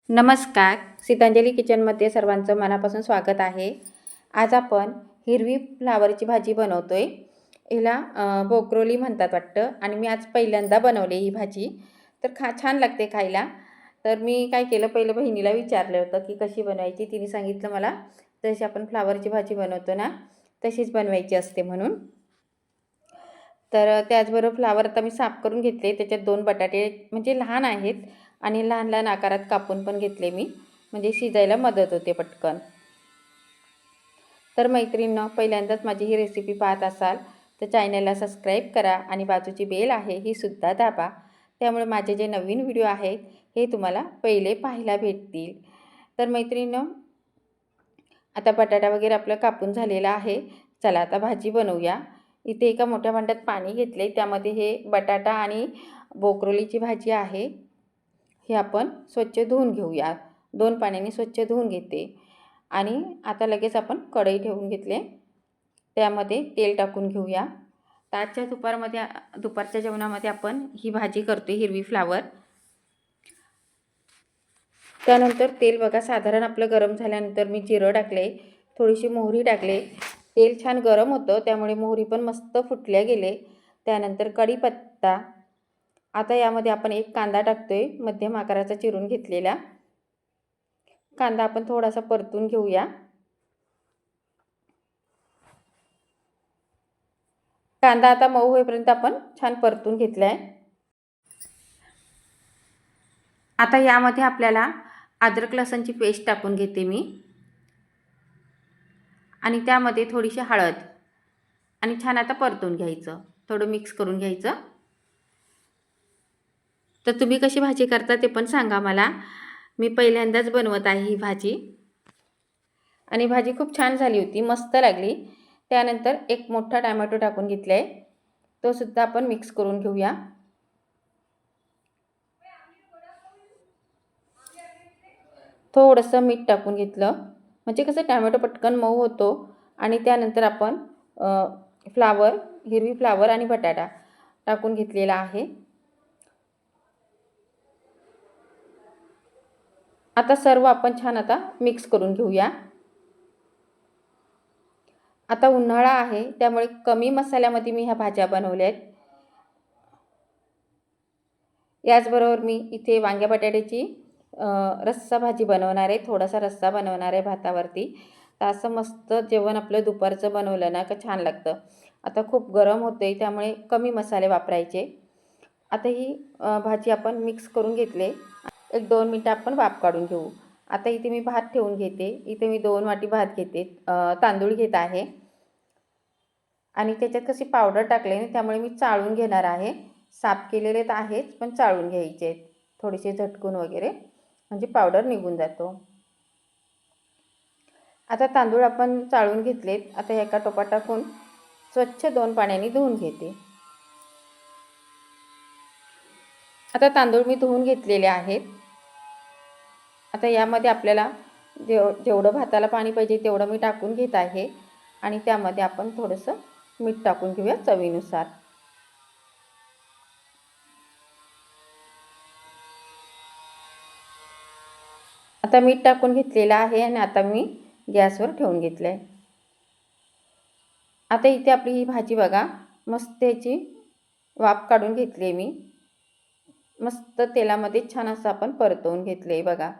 नमस्कार. सीतांजली किचनमध्ये सर्वांचं मनापासून स्वागत आहे. आज आपण हिरवी फ्लावरची भाजी बनवतोय. हिला बोक्रोली म्हणतात वाटतं आणि मी आज पहिल्यांदा बनवली ही भाजी. तर छान लागते खायला. तर मी काय केलं, पहिलं बहिणीला विचारलं होतं की कशी बनवायची. तिने सांगितलं मला जशी आपण फ्लावरची भाजी बनवतो ना तशीच बनवायची असते म्हणून. तर त्याचबरोबर फ्लावर आता मी साफ करून घेतले. त्याच्यात 2 बटाटे म्हणजे लहान आहेत आणि लहान लहान आकारात कापून पण घेतले मी, म्हणजे शिजायला मदत होते पटकन. तर मैत्रिणींनो, पहिल्यांदाच माझी ही रेसिपी पाहत असाल तर चॅनलला सबस्क्राईब करा आणि बाजूची बेल आहे ही सुद्धा दाबा. त्यामुळे माझे जे नवीन व्हिडिओ आहेत हे तुम्हाला पहिले पाहायला भेटतील. तर मैत्रिणींनो, आता बटाटा वगैरे आपलं कापून झालेला आहे. चला आता भाजी बनवूया. इथे एका मोठ्या भांड्यात पाणी घेतले, त्यामध्ये हे बटाटा आणि बोक्रोलीची भाजी आहे हे आपण स्वच्छ धुवून घेऊया. 2 पाण्याने स्वच्छ धुवून घेते. आणि आता लगेच आपण कढई ठेवून घेतले, त्यामध्ये तेल टाकून घेऊया. तर आजच्या दुपारच्या जेवणामध्ये आपण ही भाजी करतो, हिरवी फ्लावर. त्यानंतर तेल बघा साधारण आपलं गरम झाल्यानंतर मी जिरं टाकले, थोडीशी मोहरी टाकले. तेल छान गरम होतं त्यामुळे मोहरी पण मस्त फुटल्या गेले. त्यानंतर कढीपत्ता. आता यामध्ये आपण एक कांदा टाकतोय, मध्यम आकाराचा चिरून घेतलेला. कांदा आपण थोडासा परतून घेऊया. कांदा आता मऊ होईपर्यंत आपण छान परतून घेतला आहे. आता यामध्ये आपल्याला अद्रक लसूणची पेस्ट टाकून घेते मी आणि त्यामध्ये थोडीशी हळद आणि छान आता परतून घ्यायचं, थोडं मिक्स करून घ्यायचं. तर तुम्ही कशी भाजी करता ते पण सांगा मला. मी पहिल्यांदाच बनवत आहे ही भाजी आणि भाजी खूप छान झाली होती, मस्त लागली. त्यानंतर एक मोठा टोमॅटो टाकून घेतला आहे, तो सुद्धा आपण मिक्स करून घेऊया. थोडंसं मीठ टाकून घेतलं म्हणजे कसं टोमॅटो पटकन मऊ होतो. आणि त्यानंतर आपण हिरवी फ्लावर आणि बटाटा टाकून घेतलेला आहे. आता सर्व आपण छान आता मिक्स करून घेऊया. आता उन्हाळा आहे त्यामुळे कमी मसाल्यामध्ये मी ह्या भाज्या बनवल्या आहेत. याचबरोबर मी इथे वांग्या बटाट्याची रस्सा भाजी बनवणार आहे, थोडासा रस्सा बनवणार आहे भातावरती. तर असं मस्त जेवण आपलं दुपारचं बनवलं ना का छान लागतं. आता खूप गरम होते त्यामुळे कमी मसाले वापरायचे. आता ही भाजी आपण मिक्स करून घेतले. 1-2 मिनटं आपण वाफ काढून घेऊ. आता इथे मी भात ठेवून घेते. इथे मी 2 वाटी भात घेते, तांदूळ घेत आहे आणि त्याच्यात कशी पावडर टाकले ना त्यामुळे मी चाळून घेणार आहे. साफ केलेले तर आहेच पण चाळून घ्यायचे आहेत थोडेसे झटकून वगैरे, म्हणजे पावडर निघून जातो. आता तांदूळ आपण चाळून घेतलेत. आता एका टोपात टाकून स्वच्छ 2 पाण्याने धुवून घेते. आता तांदूळ मी धुवून घेतलेले आहेत. आता यामध्ये आपल्याला जेवढं भाताला पाणी पाहिजे तेवढं मी टाकून घेत आहे आणि त्यामध्ये आपण थोडंसं मीठ टाकून घेऊया चवीनुसार. आता मीठ टाकून घेतलेलं आहे आणि आता मी गॅसवर ठेवून घेतलं आहे. आता इथे आपली ही भाजी बघा मस्त याची वाफ काढून घेतली आहे मी. मस्त तेलामध्ये छान असं आपण परतवून घेतले बघा.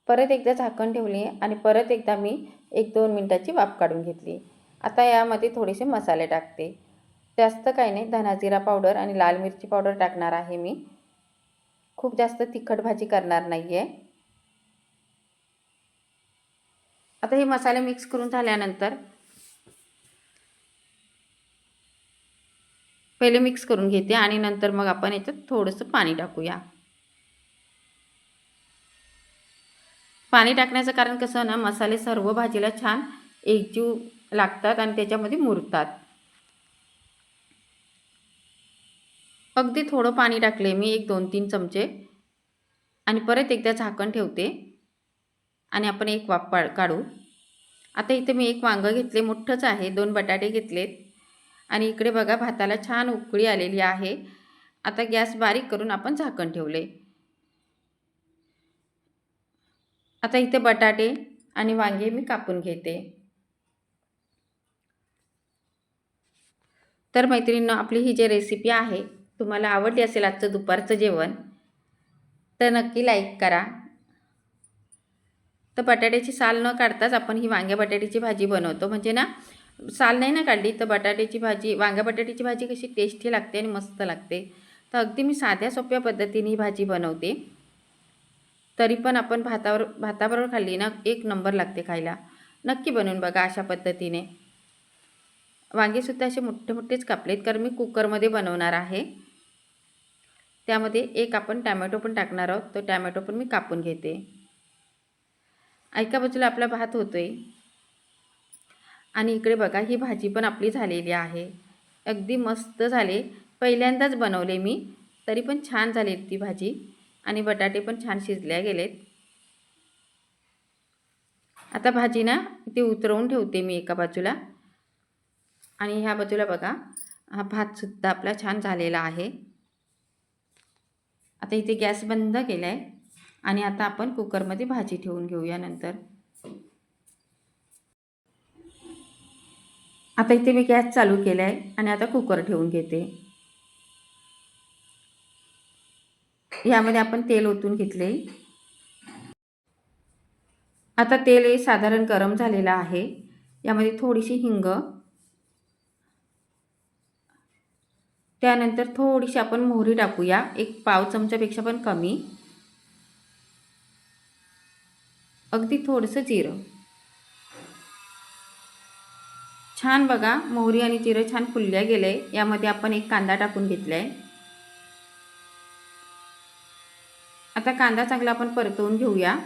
परत एकदा झाकण ठेवले आणि परत एकदा मी 1-2 मिनटाची वाफ काढून घेतली. आता यामध्ये थोडेसे मसाले टाकते. जास्त काही नाही, धना जिरा पावडर आणि लाल मिरची पावडर टाकणार आहे मी. खूप जास्त तिखट भाजी करणार नाही आहे. आता हे मसाले मिक्स करून झाल्यानंतर पहिले मिक्स करून घेते आणि नंतर मग आपण याच्यात थोडंसं पाणी टाकूया. पाणी टाकण्याचं कारण कसं ना, मसाले सर्व भाजीला छान एकजीव लागतात आणि त्याच्यामध्ये मुरतात. अगदी थोडं पाणी टाकले मी, 1-2-3 चमचे आणि परत एकदा झाकण ठेवते आणि आपण एक वाफ काढू. आता इथे मी एक वांगं घेतले, मोठंच आहे. 2 बटाटे घेतलेत आणि इकडे बघा भाताला छान उकळी आलेली आहे. आता गॅस बारीक करून आपण झाकण ठेवले. आता इथे बटाटे आणि वांगे मी कापून घेते. तर मैत्रिणींनो, आपली ही जी रेसिपी आहे तुम्हाला आवडली असेल आजचं दुपारचं जेवण, तर नक्की लाईक करा. तर बटाट्याची साल न काढताच आपण ही वांग्या बटाट्याची भाजी बनवतो. म्हणजे ना, साल नाही ना काढली तर बटाट्याची भाजी, वांग्या बटाट्याची भाजी कशी टेस्टी लागते आणि मस्त लागते. तर अगदी मी साध्या सोप्या पद्धतीने ही भाजी बनवते. तरी पण आपण भाताबरोबर खाल्ली ना, एक नंबर लागते खायला. नक्की बनवून बघा अशा पद्धतीने. वांगेसुद्धा असे मोठे मोठेच कापलेत, कारण मी कुकरमध्ये बनवणार आहे. त्यामध्ये एक आपण टॅमॅटो पण टाकणार आहोत. तो टॅमॅटो पण मी कापून घेते. एका बाजूला आपला भात होतोय आणि इकडे बघा ही भाजी पण आपली झालेली आहे. अगदी मस्त झाले. पहिल्यांदाच बनवले मी, तरी पण छान झाली ती भाजी आणि बटाटे पण छान शिजल्या गेलेत. आता भाजी ना ती उतरवून ठेवते मी एका बाजूला आणि ह्या बाजूला बघा हा भातसुद्धा आपला छान झालेला आहे. आता इथे गॅस बंद केला आहे आणि आता आपण कुकरमध्ये भाजी ठेवून घेऊया नंतर. आता इथे मी गॅस चालू केला आहे आणि आता कुकर ठेवून घेते. यामध्ये आपण तेल ओतून घेतले. आता तेल हे साधारण गरम झालेलं आहे. यामध्ये थोडीशी हिंग, त्यानंतर थोडीशी आपण मोहरी टाकूया, एक पाव चमच्यापेक्षा पण कमी. अगदी थोडंसं जिरं. छान बघा मोहरी आणि जिरं छान फुलल्या गेले. यामध्ये आपण एक कांदा टाकून घेतलाय. आता कांदा चांगला आपण परतवून घेऊया.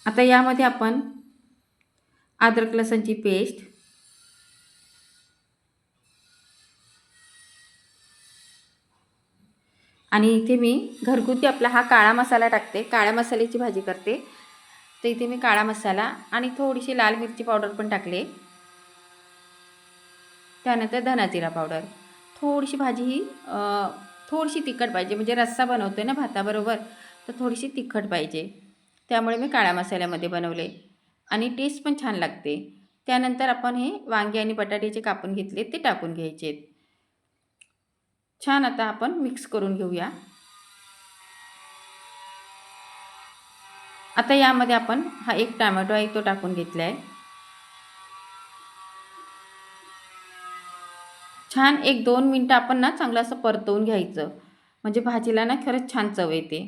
आता यामध्ये आपण अद्रक लसणची पेस्ट, आणि इथे मी घरगुती आपला हा काळा मसाला टाकते. काळ्या मसाल्याची भाजी करते, तर इथे मी काळा मसाला आणि थोडीशी लाल मिरची पावडर पण टाकले. त्यानंतर धना जिरा पावडर. थोडीशी भाजी ही थोडीशी तिखट पाहिजे, म्हणजे रस्सा बनवतोय ना भाताबरोबर, तर थोडीशी तिखट पाहिजे. त्यामुळे मी काळ्या मसाल्यामध्ये बनवले आणि टेस्ट पण छान लागते. त्यानंतर आपण हे वांगे आणि बटाट्याचे कापून घेतले ते टाकून घ्यायचे. छान आता आपण मिक्स करून घेऊया. आता यामध्ये आपण हा एक टोमॅटो आहे तो टाकून घेतला आहे. छान एक 2 मिनटं आपण ना चांगलं असं परतवून घ्यायचं, म्हणजे भाजीला ना खरंच छान चव येते.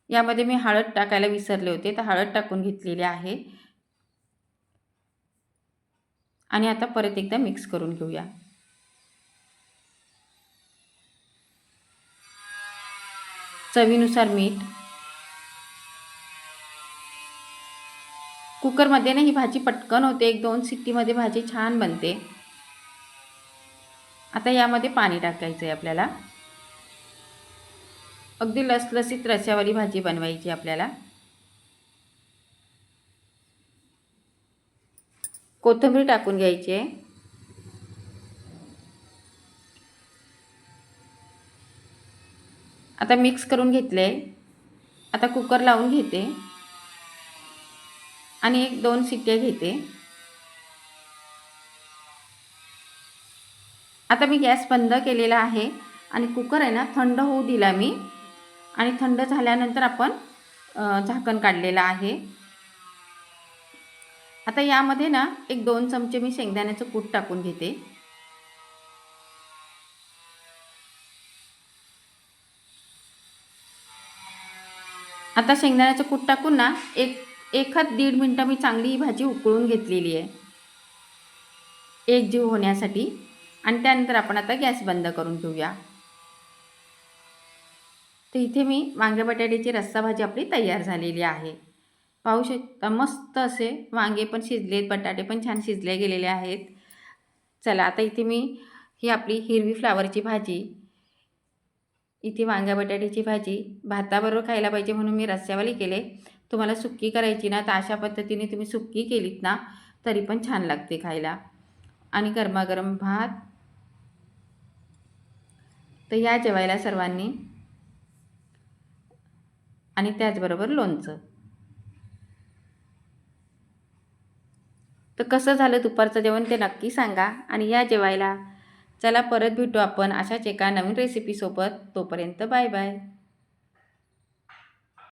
यामध्ये मी हळद टाकायला विसरले होते, तर हळद टाकून घेतलेली आहे आणि आता परत एकदा मिक्स करून घेऊया. चवीनुसार मीठ. कुकरमध्ये ना ही भाजी पटकन होते, 1-2 शिट्टीमध्ये भाजी छान बनते. आता यामध्ये पाणी टाकायचं आहे आपल्याला. अगदी लसलसीत रस्स्यावाली भाजी बनवायची आपल्याला. कोथिंबीर टाकून घ्यायची आहे. आता मिक्स करून घेतले. आता कुकर लावून घेते आणि 1-2 शिट्ट्या घेते. आता मी गॅस बंद केलेला आहे आणि कुकर आहे ना थंड होऊ दिला मी, आणि थंड झाल्यानंतर आपण झाकण काढलेलं आहे. आता यामध्ये ना 1-2 चमचे मी शेंगदाण्याचं कूट टाकून घेते. आता शेंगदाण्याचं कूट टाकून ना 1-1.5 मिनटं मी चांगली ही भाजी उकळून घेतलेली आहे, एकजीव होण्यासाठी. आणि त्यानंतर आपण आता गॅस बंद करून घेऊया. तर इथे मी वांगे बटाट्याची रस्सा भाजी आपली तयार झालेली आहे. पाहू शकता मस्त असे वांगे पण शिजलेत, बटाटे पण छान शिजले गेलेले आहेत. चला आता इथे मी ही आपली हिरवी फ्लावरची भाजी, इथे वांग्या बटाट्याची भाजी भाताबरोबर खायला पाहिजे म्हणून मी रस्स्यावाली केले. तुम्हाला सुक्की करायची ना, तर अशा पद्धतीने तुम्ही सुक्की केलीत ना तरी पण छान लागते खायला. आणि गरमागरम भात. तर या जेवायला सर्वांनी, आणि त्याचबरोबर लोणचं. तर कसं झालं दुपारचं जेवण ते नक्की सांगा आणि या जेवायला. चला परत भेटू आपण अशाच एका नवीन रेसिपीसोबत. तोपर्यंत बाय बाय.